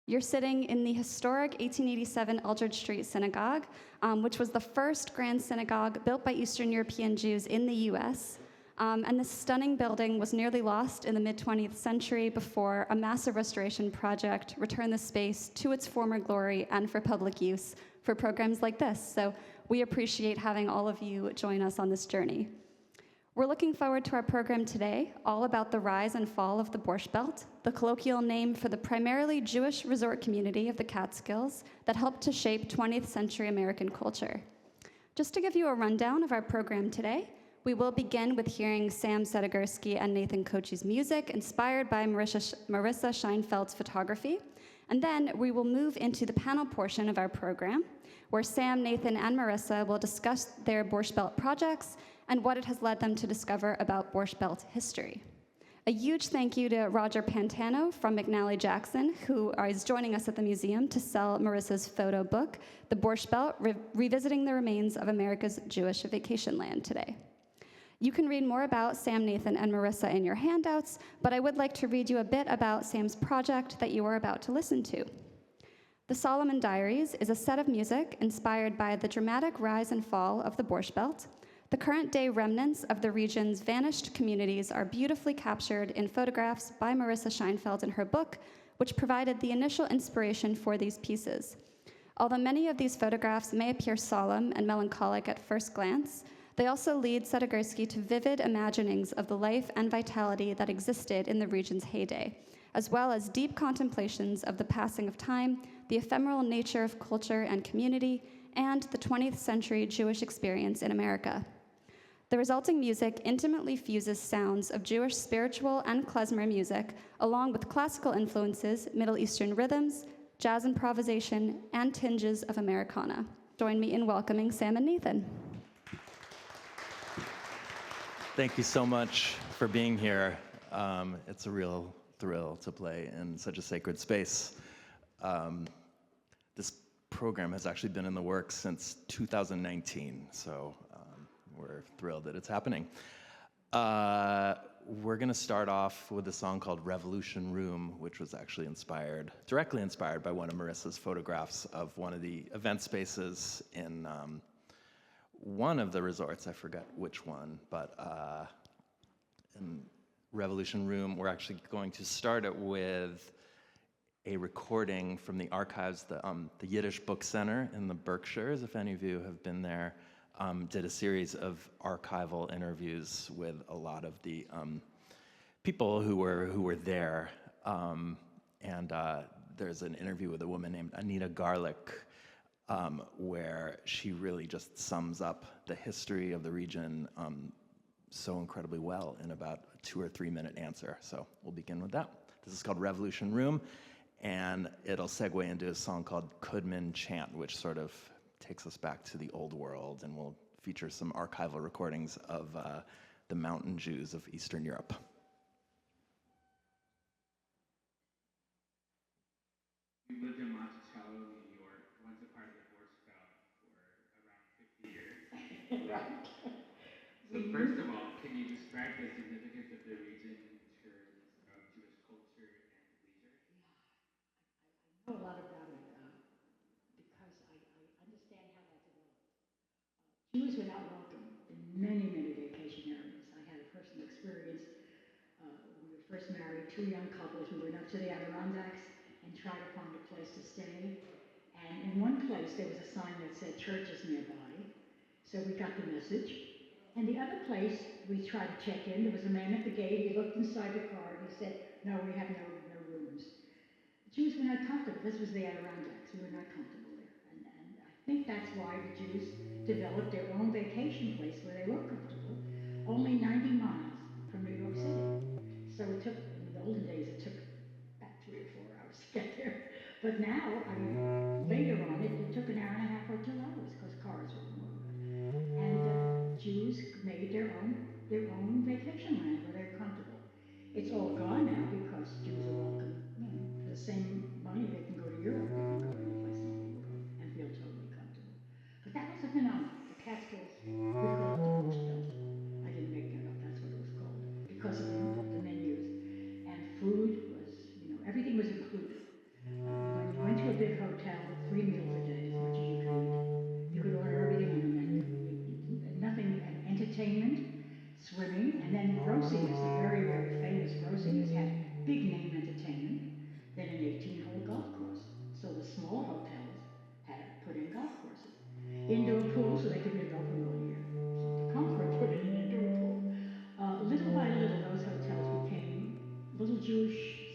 You're sitting in the historic 1887 Eldridge Street Synagogue, which was the first grand synagogue built by Eastern European Jews in the US. And this stunning building was nearly lost in the mid-20th century before a massive restoration project returned the space to its former glory and for public use for programs like this. So we appreciate having all of you join us on this journey. We're looking forward to our program today, all about the rise and fall of the Borscht Belt, the colloquial name for the primarily Jewish resort community of the Catskills that helped to shape 20th century American culture. Just to give you a rundown of our program today, we will begin with hearing Sam Sadigursky and Nathan Koci's music, inspired by Marisa Scheinfeld's photography. And then we will move into the panel portion of our program, where Sam, Nathan, and Marisa will discuss their Borscht Belt projects and what it has led them to discover about Borscht Belt history. A huge thank you to Roger Pantano from McNally Jackson, who is joining us at the museum to sell Marisa's photo book, The Borscht Belt, Revisiting the Remains of America's Jewish Vacationland today. You can read more about Sam, Nathan, and Marisa in your handouts, but I would like to read you a bit about Sam's project that you are about to listen to. The Solomon Diaries is a set of music inspired by the dramatic rise and fall of the Borscht Belt. The current-day remnants of the region's vanished communities are beautifully captured in photographs by Marisa Scheinfeld in her book, which provided the initial inspiration for these pieces. Although many of these photographs may appear solemn and melancholic at first glance, they also lead Sadigursky to vivid imaginings of the life and vitality that existed in the region's heyday, as well as deep contemplations of the passing of time, the ephemeral nature of culture and community, and the 20th century Jewish experience in America. The resulting music intimately fuses sounds of Jewish spiritual and klezmer music, along with classical influences, Middle Eastern rhythms, jazz improvisation, and tinges of Americana. Join me in welcoming Sam and Nathan. Thank you so much for being here. It's a real thrill to play in such a sacred space. This program has actually been in the works since 2019, so we're thrilled that it's happening. We're going to start off with a song called Revolution Room, which was actually directly inspired by one of Marisa's photographs of one of the event spaces in one of the resorts. I forget which one, but in Revolution Room, we're actually going to start it with a recording from the archives, the Yiddish Book Center in the Berkshires. If any of you have been there, did a series of archival interviews with a lot of the people who were there, and there's an interview with a woman named Anita Garlick, where she really just sums up the history of the region so incredibly well in about a 2 or 3 minute answer. So we'll begin with that. This is called Revolution Room, and it'll segue into a song called Kudman Chant, which sort of takes us back to the old world, and will feature some archival recordings of the mountain Jews of Eastern Europe. We lived in Monticello, New York, once a part of the Borscht Belt for around 50 years. Right. So first of all, can you describe the significance of the region in terms of Jewish culture and leisure? I know a lot about it because I understand how that developed. Jews were not welcome in many, many vacation areas. I had a personal experience. We were first married, 2 young couples. We went up to the Adirondacks and tried to find a place to stay. And in one place, there was a sign that said churches nearby. So we got the message. And the other place, we tried to check in. There was a man at the gate. He looked inside the car and he said, no, we have no rooms. The Jews were not comfortable. This was the Adirondacks. We were not comfortable there. And I think that's why the Jews developed their own vacation place where they were comfortable, only 90 miles from New York City. So it took, in the olden days, it took about 3 or 4 hours to get there. But now, I mean, later on, it took an hour and a half or 2 hours because cars were more good. And Jews made their own vacation land where they're comfortable. It's all gone now because Jews are welcome. For the same money, they can go to Europe, they can go any place in the world and feel totally comfortable. But that was a phenomenon. The Catskills, we call it the Borscht Belt. I didn't make that up, that's what it was called, because of the menus. And food was, everything was included. We little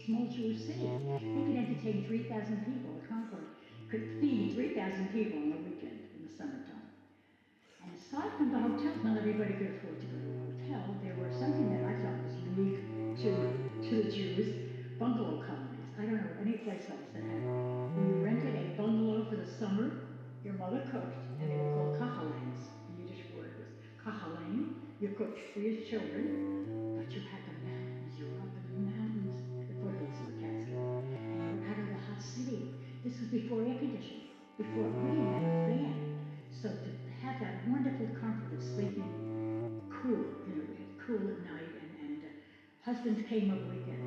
small Jewish city. You could entertain 3,000 people. Concord could feed 3,000 people on the weekend in the summertime. And aside from the hotels, not everybody could afford to go to a hotel. There were something that I thought was unique to the Jews, bungalow colonies. I don't know any place else that had. We rented a bungalow for the summer. Your mother cooked, and they were called kachalanes. The Yiddish word was kachalane. You cooked for your children, but you had the mountains. You were up in the mountains, the foothills of the Catskills, and you were out of the hot city. This was before air conditioning, before we didn't have a fan. So to have that wonderful comfort of sleeping cool, cool at night, and husbands came on weekends.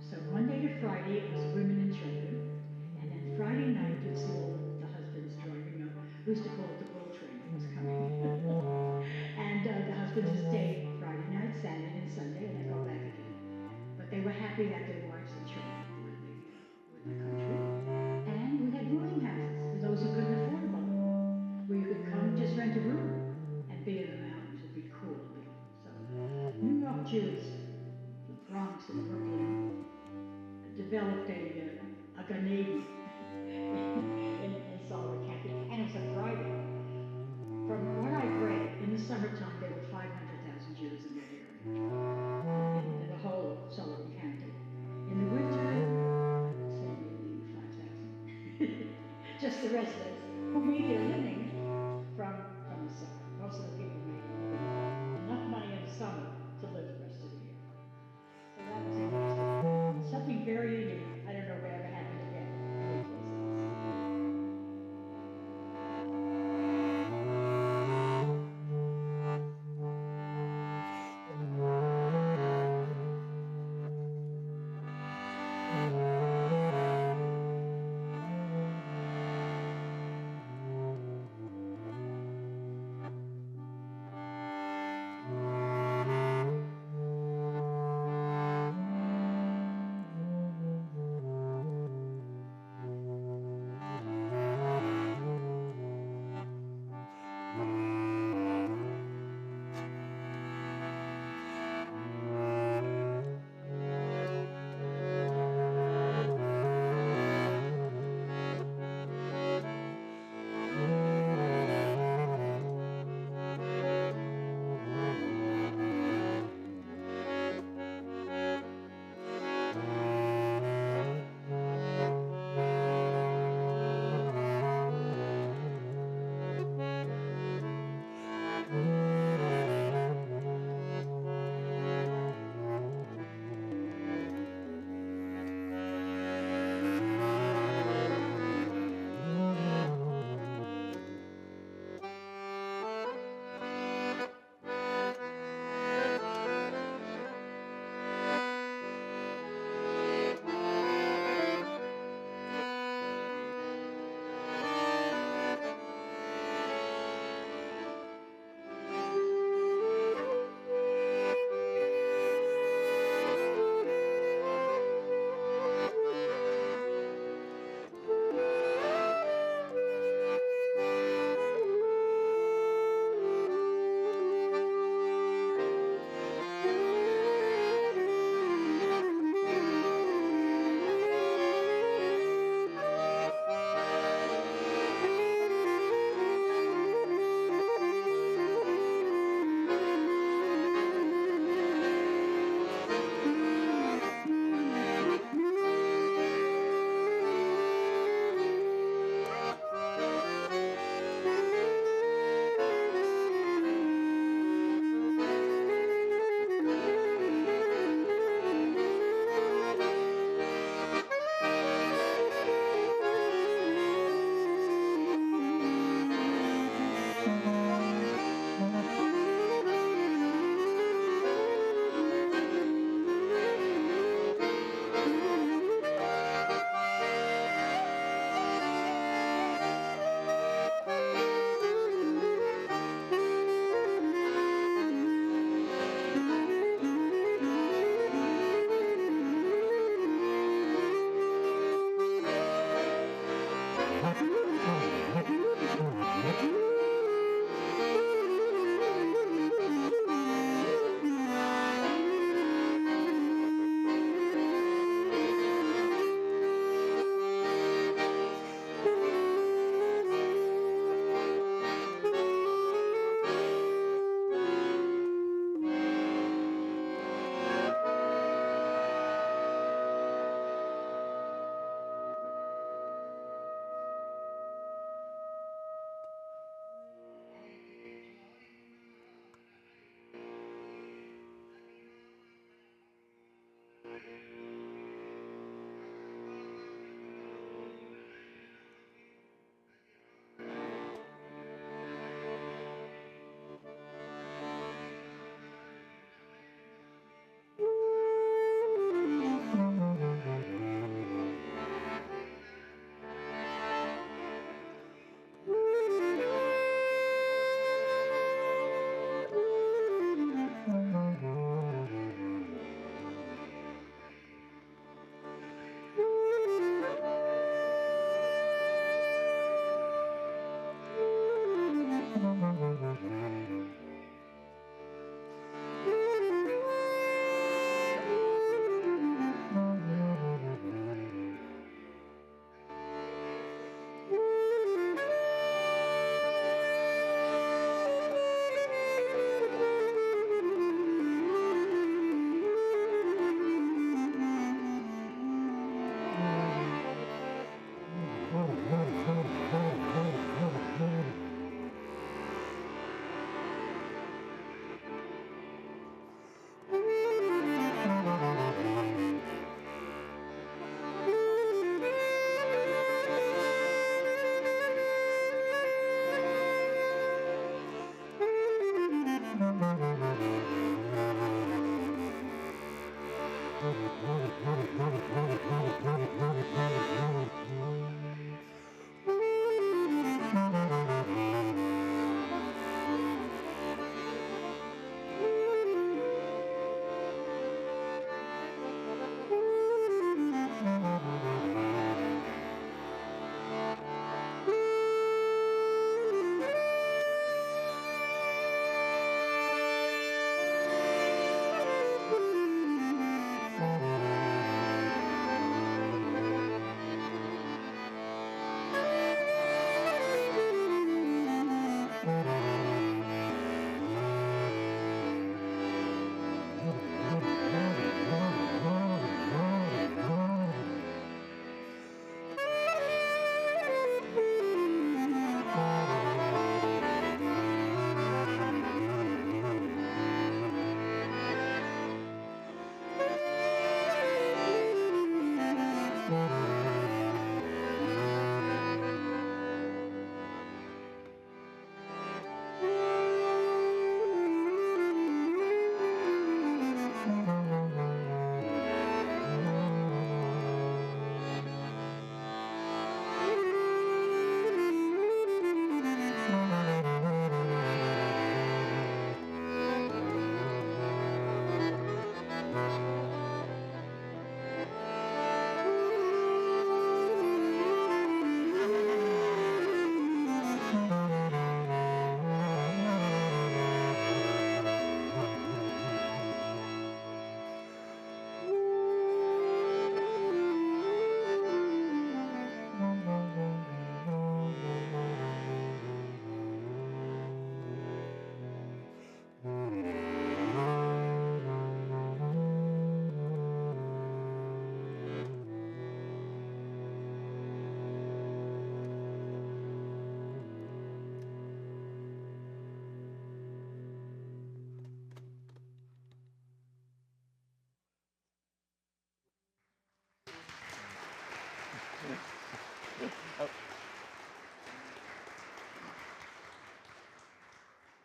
So Monday to Friday it was women and children, and then Friday night you'd see all the husbands driving up. We used to call it the bull train that was coming. And the husbands would stay Friday night, Saturday and Sunday, and they go back again. But they were happy that their wives and children were in the country. And we had rooming houses for those who couldn't afford a bungalow, where you could come, just rent a room, and be in the mountains. It'd be cool. So New York Jews, the Bronx and Brooklyn, developed a Gan Eden in Solomon County, and it was a Friday. From what I've read, in the summertime there were 500,000 Jews in that area, in the whole of Solomon County. In the winter, I would say maybe 5,000. Just the residents who made their living from the summer. Most of the people made enough money in the summer to live the rest of the year. So that was interesting. Something very unique. I don't know if it ever happened again.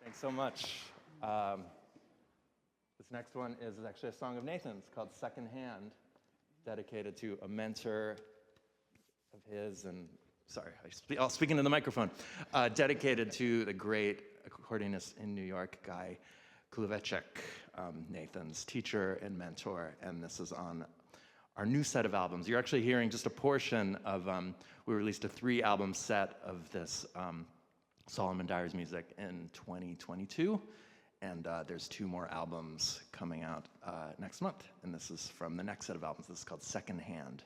Thanks so much. This next one is actually a song of Nathan's called Second Hand, dedicated to a mentor of his, and sorry, I'll speak into the microphone, dedicated to the great accordionist in New York, Guy Kulevechek, Nathan's teacher and mentor, and this is on our new set of albums. You're actually hearing just a portion of, we released a 3-album set of this Solomon Diaries music in 2022, and there's 2 more albums coming out next month, and this is from the next set of albums. This is called Second Hand.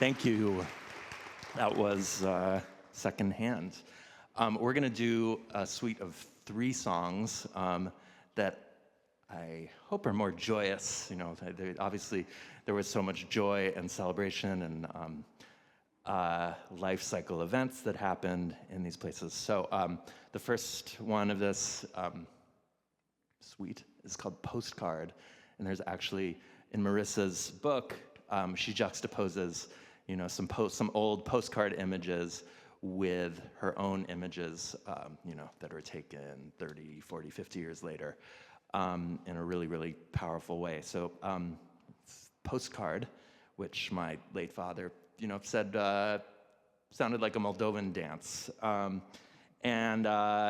Thank you. That was secondhand. We're going to do a suite of 3 songs that I hope are more joyous. You know, obviously there was so much joy and celebration and life cycle events that happened in these places. So the first one of this suite is called Postcard, and there's actually, in Marisa's book, she juxtaposes, you know, some old postcard images with her own images, you know, that were taken 30, 40, 50 years later in a really, really powerful way. So Postcard, which my late father, you know, said sounded like a Moldovan dance. And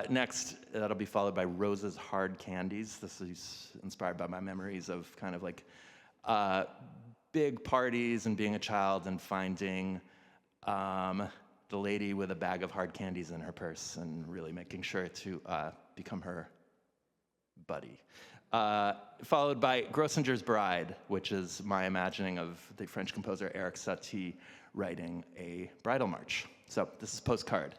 next, that'll be followed by Rose's Hard Candies. This is inspired by my memories of kind of like big parties and being a child and finding the lady with a bag of hard candies in her purse and really making sure to become her buddy. Followed by Grossinger's Bride, which is my imagining of the French composer Eric Satie writing a bridal march. So this is Postcard.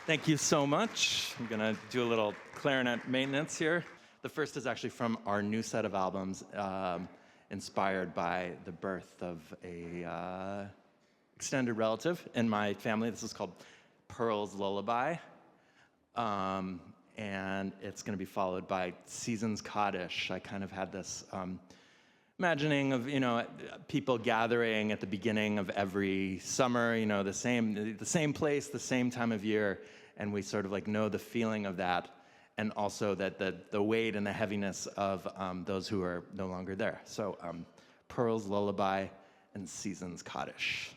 Thank you so much. I'm gonna do a little clarinet maintenance here. The first is actually from our new set of albums, inspired by the birth of a extended relative in my family. This is called Pearl's Lullaby. And it's going to be followed by Seasons Kaddish. I kind of had this imagining of, people gathering at the beginning of every summer, the same place, the same time of year, and we sort of like know the feeling of that, and also that the weight and the heaviness of those who are no longer there. So Pearl's Lullaby and Seasons Kaddish.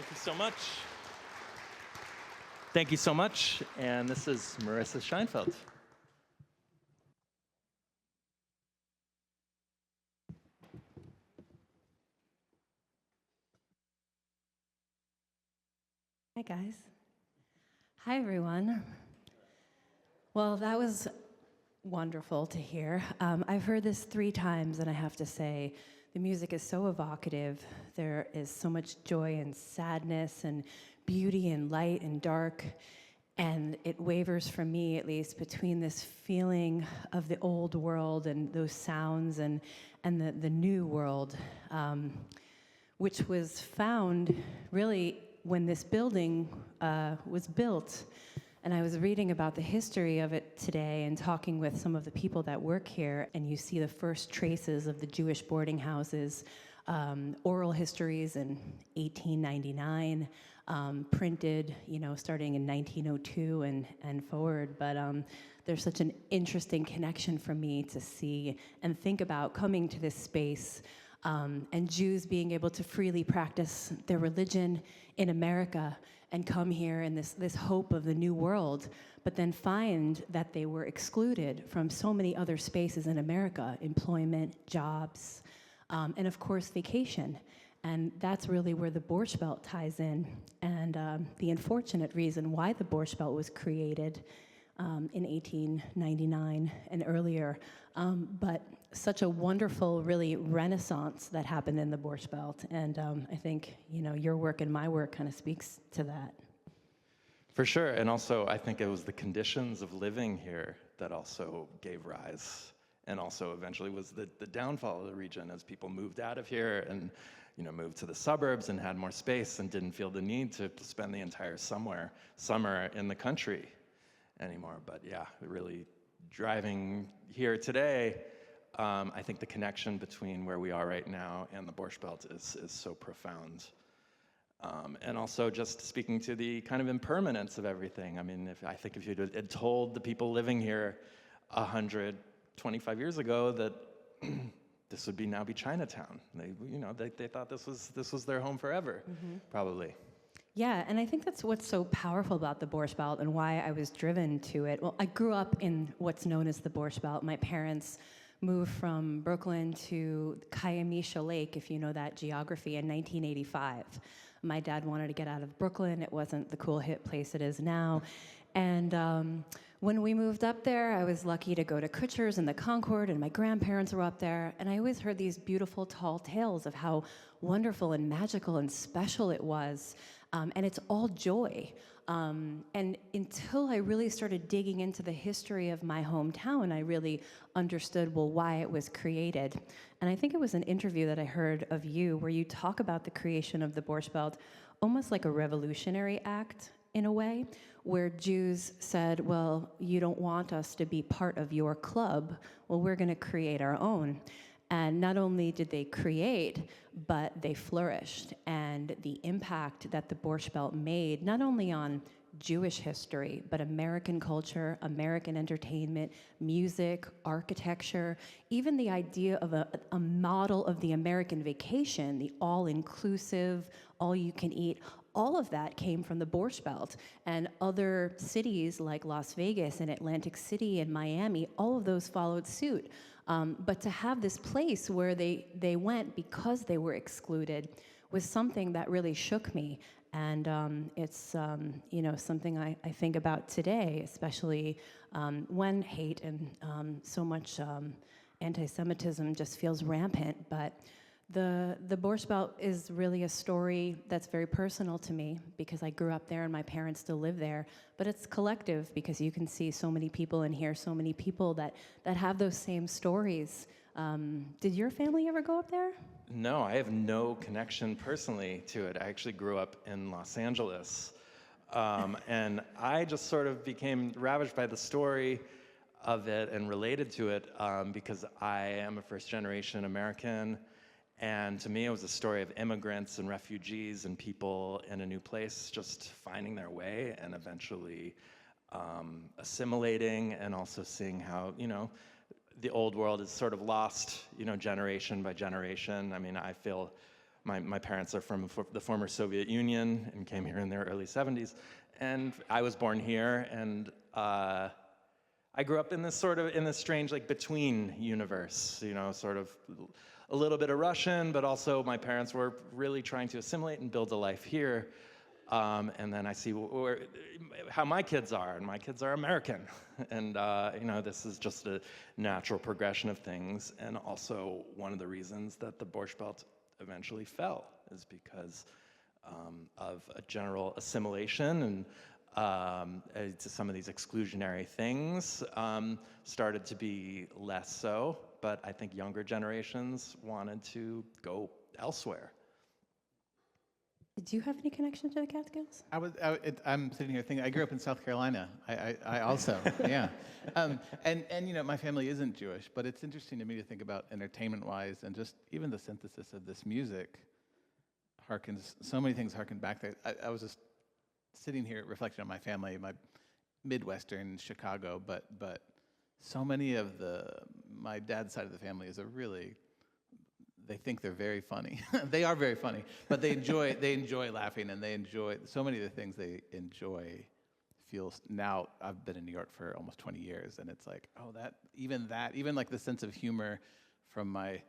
Thank you so much. Thank you so much. And this is Marisa Scheinfeld. Hi, guys. Hi, everyone. Well, that was wonderful to hear. I've heard this 3 times, and I have to say, the music is so evocative. There is so much joy and sadness and beauty and light and dark, and it wavers for me, at least, between this feeling of the old world and those sounds and the new world, which was found really when this building was built. And I was reading about the history of it today and talking with some of the people that work here, and you see the first traces of the Jewish boarding houses, oral histories in 1899, printed, starting in 1902 and forward. But there's such an interesting connection for me to see and think about coming to this space, and Jews being able to freely practice their religion in America and come here in this hope of the new world, but then find that they were excluded from so many other spaces in America: employment, jobs, and of course vacation. And that's really where the Borscht Belt ties in, and the unfortunate reason why the Borscht Belt was created in 1899 and earlier. But such a wonderful, really, renaissance that happened in the Borscht Belt. And I think, your work and my work kind of speaks to that. For sure, and also I think it was the conditions of living here that also gave rise, and also eventually was the downfall of the region as people moved out of here and moved to the suburbs and had more space and didn't feel the need to spend the entire summer in the country anymore. But yeah, really driving here today, I think the connection between where we are right now and the Borscht Belt is so profound. And also just speaking to the kind of impermanence of everything. I mean, if you had told the people living here 125 years ago that this would now be Chinatown, they thought this was their home forever, probably. Yeah, and I think that's what's so powerful about the Borscht Belt and why I was driven to it. Well, I grew up in what's known as the Borscht Belt. My parents moved from Brooklyn to Kiamisha Lake, if you know that geography, in 1985. My dad wanted to get out of Brooklyn. It wasn't the cool hip place it is now. And when we moved up there, I was lucky to go to Kutcher's and the Concord, and my grandparents were up there. And I always heard these beautiful, tall tales of how wonderful and magical and special it was. And it's all joy. And until I really started digging into the history of my hometown, I really understood, why it was created. And I think it was an interview that I heard of you where you talk about the creation of the Borscht Belt almost like a revolutionary act, in a way, where Jews said, well, you don't want us to be part of your club. Well, we're going to create our own. And not only did they create, but they flourished. And the impact that the Borscht Belt made, not only on Jewish history, but American culture, American entertainment, music, architecture, even the idea of a model of the American vacation, the all-inclusive, all-you-can-eat, all of that came from the Borscht Belt. And other cities like Las Vegas and Atlantic City and Miami, all of those followed suit. But to have this place where they went because they were excluded was something that really shook me. And it's something I think about today, especially when hate and so much anti-Semitism just feels rampant. But the Borscht Belt is really a story that's very personal to me because I grew up there and my parents still live there. But it's collective because you can see so many people and hear so many people that have those same stories. Did your family ever go up there? No, I have no connection personally to it. I actually grew up in Los Angeles. And I just sort of became ravaged by the story of it and related to it because I am a first-generation American. And to me, it was a story of immigrants and refugees and people in a new place just finding their way and eventually assimilating, and also seeing how, the old world is sort of lost, generation by generation. I mean, I feel my parents are from the former Soviet Union and came here in their early 70s. And I was born here, and I grew up in this strange, like, between universe, sort of a little bit of Russian, but also my parents were really trying to assimilate and build a life here. And then I see how my kids are, and my kids are American. And, this is just a natural progression of things. And also one of the reasons that the Borscht Belt eventually fell is because of a general assimilation, and to some of these exclusionary things started to be less so, but I think younger generations wanted to go elsewhere. Did you have any connection to the Catskills? I'm sitting here thinking, I grew up in South Carolina. I also, yeah. And my family isn't Jewish, but it's interesting to me to think about entertainment-wise, and just even the synthesis of this music so many things harken back there. I was just sitting here reflecting on my family, my Midwestern Chicago, but so many of my dad's side of the family is they think they're very funny. They are very funny, but they enjoy laughing, and they enjoy so many of the things they enjoy. Now I've been in New York for almost 20 years, and it's like, even like the sense of humor from my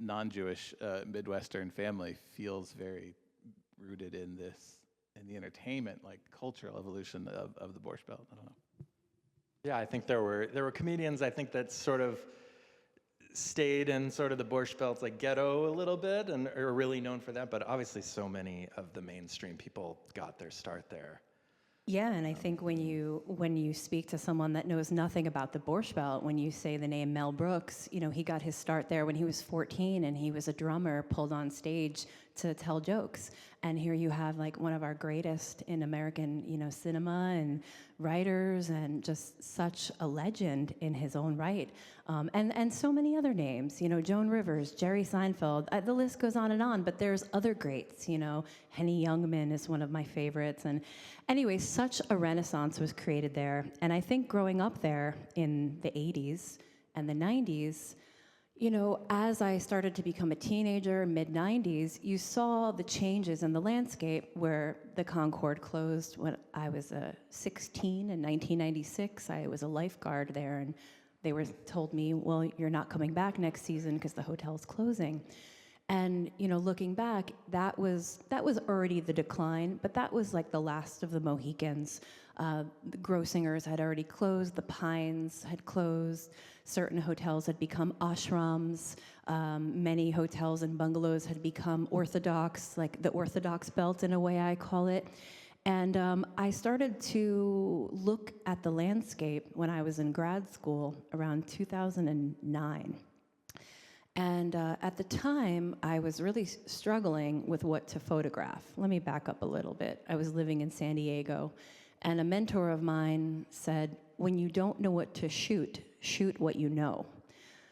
non-Jewish Midwestern family feels very rooted in the entertainment, like, cultural evolution of the Borscht Belt. I don't know. Yeah, I think there were comedians, I think, that sort of stayed in sort of the Borscht Belt's, like, ghetto a little bit and are really known for that, but obviously so many of the mainstream people got their start there. Yeah, and I think when you speak to someone that knows nothing about the Borscht Belt, when you say the name Mel Brooks, he got his start there when he was 14, and he was a drummer pulled on stage to tell jokes. And here you have, like, one of our greatest in American, cinema and writers, and just such a legend in his own right. And so many other names, Joan Rivers, Jerry Seinfeld, the list goes on, but there's other greats, Henny Youngman is one of my favorites. And anyway, such a renaissance was created there. And I think growing up there in the 80s and the 90s, as I started to become a teenager, mid-90s, you saw the changes in the landscape where the Concord closed when I was 16 in 1996. I was a lifeguard there, and they told me, well, you're not coming back next season because the hotel's closing. And, looking back, that was already the decline, but that was like the last of the Mohicans. The Grossingers had already closed, the Pines had closed, certain hotels had become ashrams, many hotels and bungalows had become Orthodox, like the Orthodox Belt in a way I call it. And I started to look at the landscape when I was in grad school around 2009. And at the time, I was really struggling with what to photograph. Let me back up a little bit. I was living in San Diego, and a mentor of mine said, when you don't know what to shoot, shoot what you know.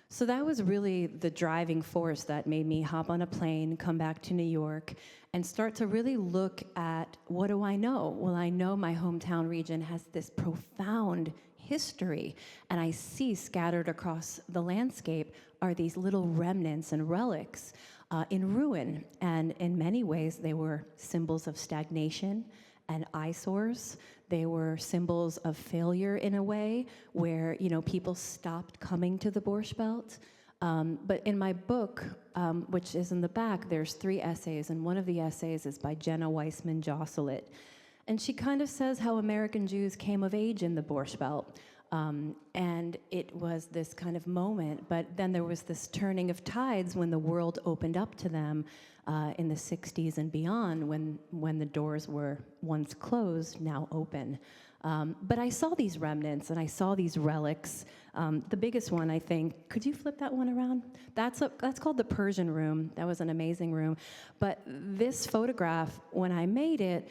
So that was really the driving force that made me hop on a plane, come back to New York, and start to really look at, what do I know? Well, I know my hometown region has this profound history, and I see scattered across the landscape are these little remnants and relics in ruin. And in many ways, they were symbols of stagnation and eyesores. They were symbols of failure in a way where, people stopped coming to the Borscht Belt. But in my book, which is in the back, there's 3 essays, and one of the essays is by Jenna Weissman Josselit. And she kind of says how American Jews came of age in the Borscht Belt. And it was this kind of moment, but then there was this turning of tides when the world opened up to them in the 60s and beyond, when the doors were once closed, now open. But I saw these remnants and I saw these relics. The biggest one, I think, could you flip that one around? That's called the Persian Room. That was an amazing room. But this photograph, when I made it,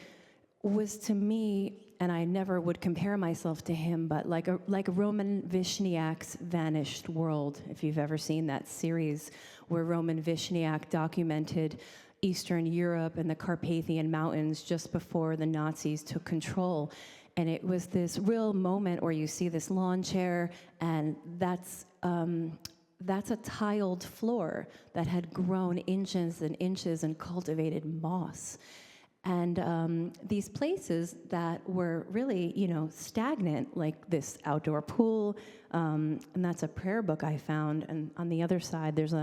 was to me, and I never would compare myself to him, but like Roman Vishniak's Vanished World, if you've ever seen that series where Roman Vishniak documented Eastern Europe and the Carpathian Mountains just before the Nazis took control. And it was this real moment where you see this lawn chair, and that's that's a tiled floor that had grown inches and inches and cultivated moss. And these places that were really, stagnant, like this outdoor pool, and that's a prayer book I found. And on the other side, there's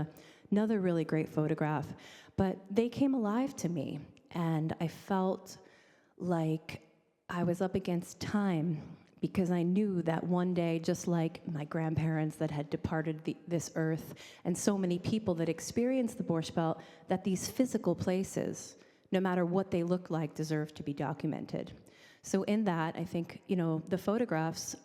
another really great photograph. But they came alive to me, and I felt like I was up against time, because I knew that one day, just like my grandparents that had departed this earth, and so many people that experienced the Borscht Belt, that these physical places, no matter what they look like, deserve to be documented. So in that, I think, the photographs,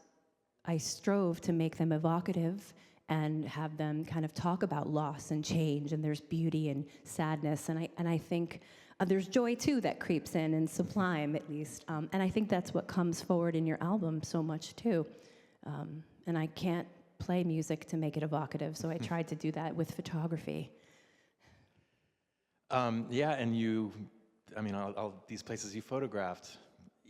I strove to make them evocative and have them kind of talk about loss and change, and there's beauty and sadness, and I think there's joy, too, that creeps in, and sublime, at least. And I think that's what comes forward in your album so much, too. And I can't play music to make it evocative, so I tried to do that with photography. Yeah, and all these places you photographed,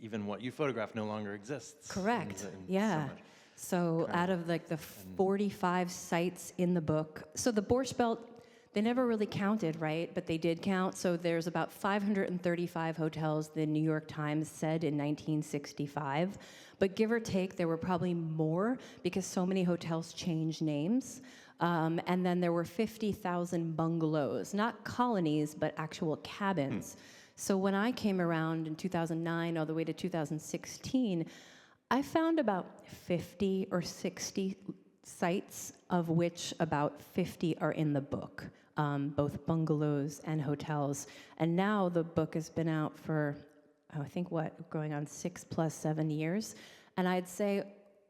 even what you photographed no longer exists. Correct, in yeah. So Out of the 45 sites in the book, so the Borscht Belt, they never really counted, right? But they did count. So there's about 535 hotels, the New York Times said in 1965. But give or take, there were probably more because so many hotels changed names. And then there were 50,000 bungalows, not colonies, but actual cabins. So when I came around in 2009 all the way to 2016, I found about 50 or 60 sites, of which about 50 are in the book, both bungalows and hotels. And now the book has been out for, I think, going on 6 + 7 years. And I'd say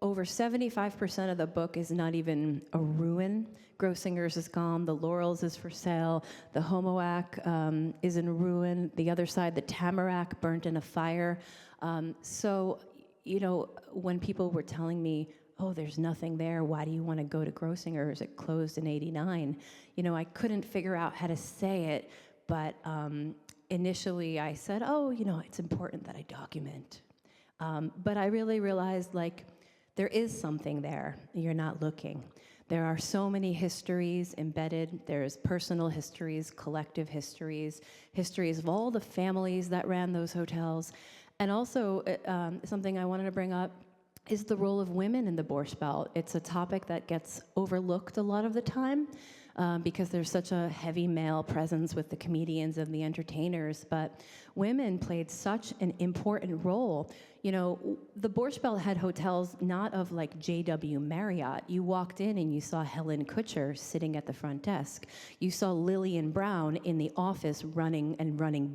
over 75% of the book is not even a ruin. Grossinger's is gone, the Laurels is for sale, the Homoac is in ruin, the other side, the Tamarack, burnt in a fire. So, when people were telling me, oh, there's nothing there, why do you want to go to Grossinger's? It closed in '89. I couldn't figure out how to say it, but initially I said, oh, it's important that I document. But I really realized, there is something there. You're not looking. There are so many histories embedded. There's personal histories, collective histories, histories of all the families that ran those hotels. And also, something I wanted to bring up is the role of women in the Borscht Belt. It's a topic that gets overlooked a lot of the time because there's such a heavy male presence with the comedians and the entertainers, but women played such an important role. The Borscht Belt had hotels not of like J.W. Marriott. You walked in and you saw Helen Kutcher sitting at the front desk. You saw Lillian Brown in the office running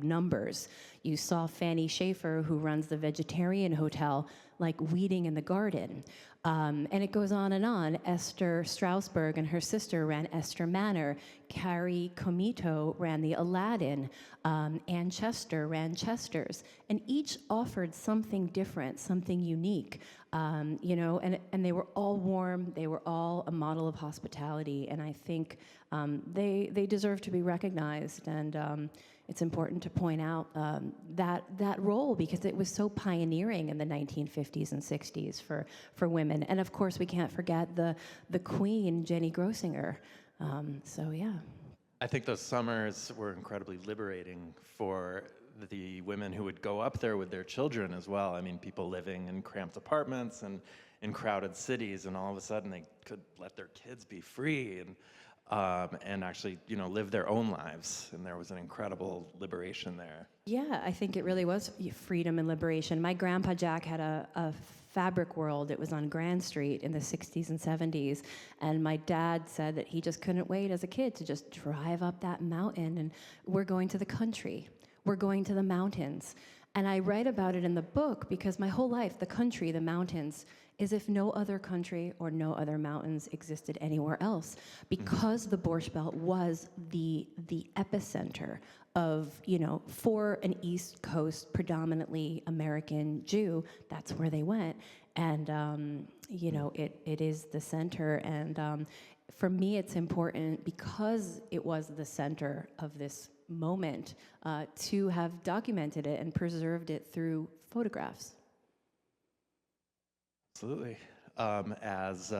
numbers. You saw Fanny Schaefer, who runs the vegetarian hotel, weeding in the garden. And it goes on and on. Esther Strasberg and her sister ran Esther Manor. Carrie Comito ran the Aladdin. Ann Chester ran Chester's. And each offered something different, something unique. And they were all warm. They were all a model of hospitality. And I think they deserve to be recognized. And it's important to point out that role because it was so pioneering in the 1950s and 60s for women. And of course, we can't forget the queen, Jenny Grossinger. So yeah. I think those summers were incredibly liberating for the women who would go up there with their children as well. I mean, people living in cramped apartments and in crowded cities, and all of a sudden they could let their kids be free and actually, live their own lives. And there was an incredible liberation there. Yeah, I think it really was freedom and liberation. My grandpa Jack had a fabric world. It was on Grand Street in the 60s and 70s. And my dad said that he just couldn't wait as a kid to just drive up that mountain. And we're going to the country. We're going to the mountains. And I write about it in the book because my whole life, the country, the mountains, is if no other country or no other mountains existed anywhere else. Because the Borscht Belt was the epicenter of, for an East Coast, predominantly American Jew, that's where they went. And, it is the center. And for me, it's important because it was the center of this moment to have documented it and preserved it through photographs. Absolutely. As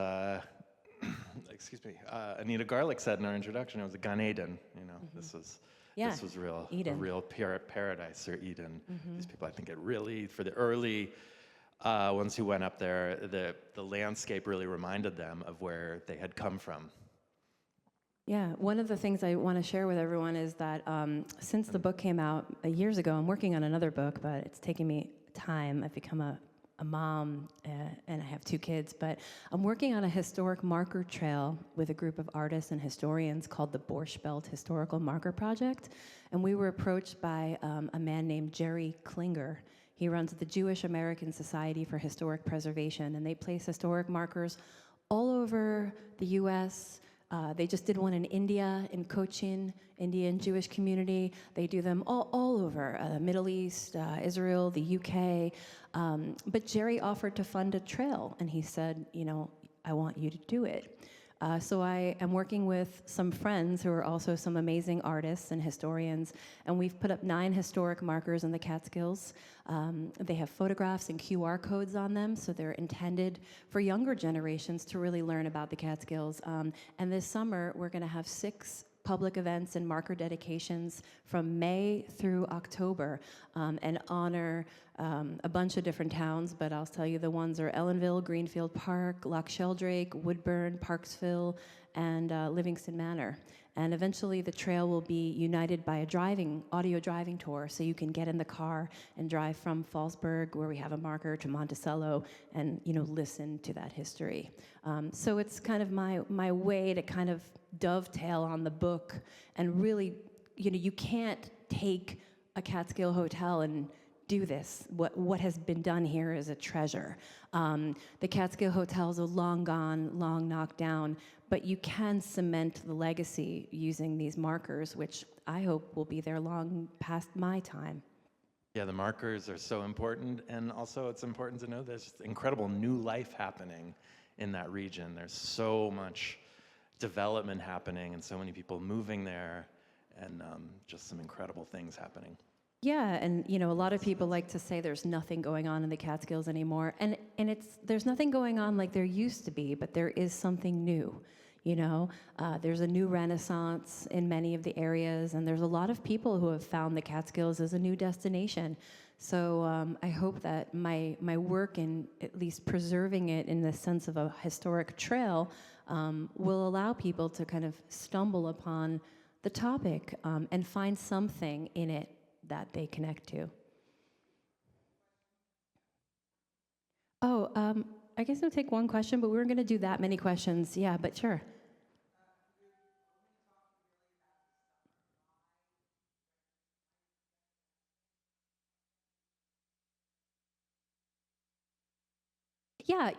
Anita Garlick said in our introduction, it was a Gan Eden. You know, this was Eden. a real paradise or Eden. These people, I think, it really, for the early ones who went up there, the landscape really reminded them of where they had come from. Yeah, one of the things I want to share with everyone is that since the book came out years ago, I'm working on another book, but it's taking me time. I've become a mom and I have 2 kids, but I'm working on a historic marker trail with a group of artists and historians called the Borscht Belt Historical Marker Project. And we were approached by a man named Jerry Klinger. He runs the Jewish American Society for Historic Preservation, and they place historic markers all over the U.S. They just did one in India, in Cochin, Indian Jewish community. They do them all over, Middle East, Israel, the UK. But Jerry offered to fund a trail, and he said, you know, I want you to do it. So I am working with some friends who are also some amazing artists and historians, and we've put up 9 historic markers in the Catskills. They have photographs and QR codes on them, so they're intended for younger generations to really learn about the Catskills. And this summer, we're going to have 6 public events and marker dedications from May through October, and honor a bunch of different towns, but I'll tell you the ones are Ellenville, Greenfield Park, Loch Sheldrake, Woodburn, Parksville, and Livingston Manor. And eventually the trail will be united by a audio driving tour, so you can get in the car and drive from Fallsburg, where we have a marker, to Monticello, and listen to that history. So it's kind of my way to kind of dovetail on the book, and really, you can't take a Catskill hotel and do this. What has been done here is a treasure. The Catskill hotels are long gone, long knocked down, but you can cement the legacy using these markers, which I hope will be there long past my time. Yeah, the markers are so important, and also it's important to know there's incredible new life happening in that region. There's so much development happening and so many people moving there, and just some incredible things happening. Yeah, and a lot of people like to say there's nothing going on in the Catskills anymore, and there's nothing going on like there used to be, but there is something new. There's a new renaissance in many of the areas, and there's a lot of people who have found the Catskills as a new destination. So I hope that my work in at least preserving it in the sense of a historic trail will allow people to kind of stumble upon the topic and find something in it that they connect to. Oh, I guess I'll take one question, but we weren't going to do that many questions. Yeah, but sure. Yeah,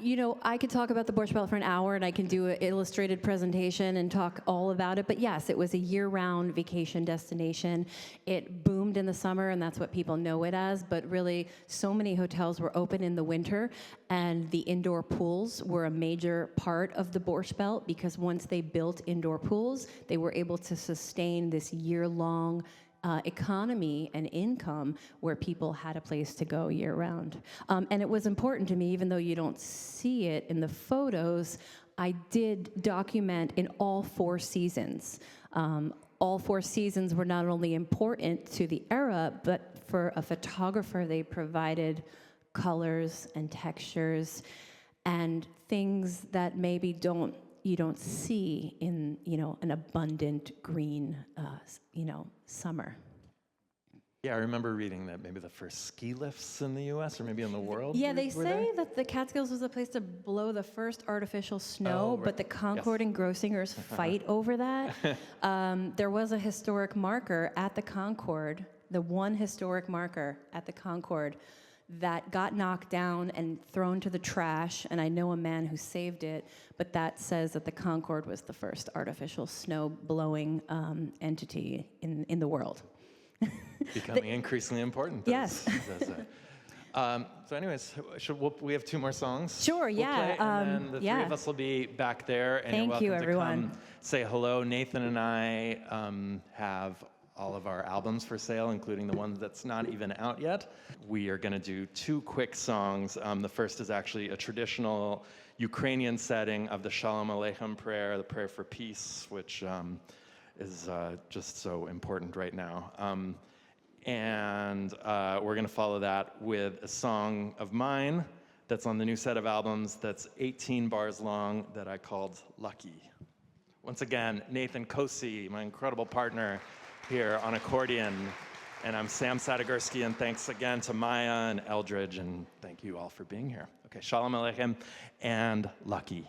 I could talk about the Borscht Belt for an hour, and I can do an illustrated presentation and talk all about it. But yes, it was a year-round vacation destination. It boomed in the summer, and that's what people know it as. But really, so many hotels were open in the winter, and the indoor pools were a major part of the Borscht Belt, because once they built indoor pools, they were able to sustain this year-long economy and income where people had a place to go year-round. And it was important to me, even though you don't see it in the photos, I did document in all 4 seasons. All 4 seasons were not only important to the era, but for a photographer, they provided colors and textures and things that maybe you don't see in an abundant green summer. Yeah, I remember reading that maybe the first ski lifts in the U.S. or maybe in the world. Yeah, they were say there? that the Catskills was a place to blow the first artificial snow, right. but the Concord and Grossingers fight over that. There was a historic marker at the Concord, the one historic marker at the Concord that got knocked down and thrown to the trash, and I know a man who saved it, but that says that the Concord was the first artificial snow-blowing entity in the world. Becoming increasingly important. Yes. So anyways, we have 2 more songs? Sure, we'll yeah. play, and then the 3 of us will be back there, and Thank you, you're welcome everyone. to come say hello. Nathan and I have all of our albums for sale, including the one that's not even out yet. We are going to do 2 quick songs. The first is actually a traditional Ukrainian setting of the Shalom Aleichem prayer, the prayer for peace, which is just so important right now. And we're going to follow that with a song of mine that's on the new set of albums that's 18 bars long that I called Lucky. Once again, Nathan Koci, my incredible partner here on accordion. And I'm Sam Sadigursky, and thanks again to Maya and Eldridge, and thank you all for being here. Okay, Shalom Aleichem and Lucky.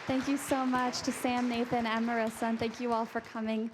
Thank you so much to Sam, Nathan, and Marisa, and thank you all for coming.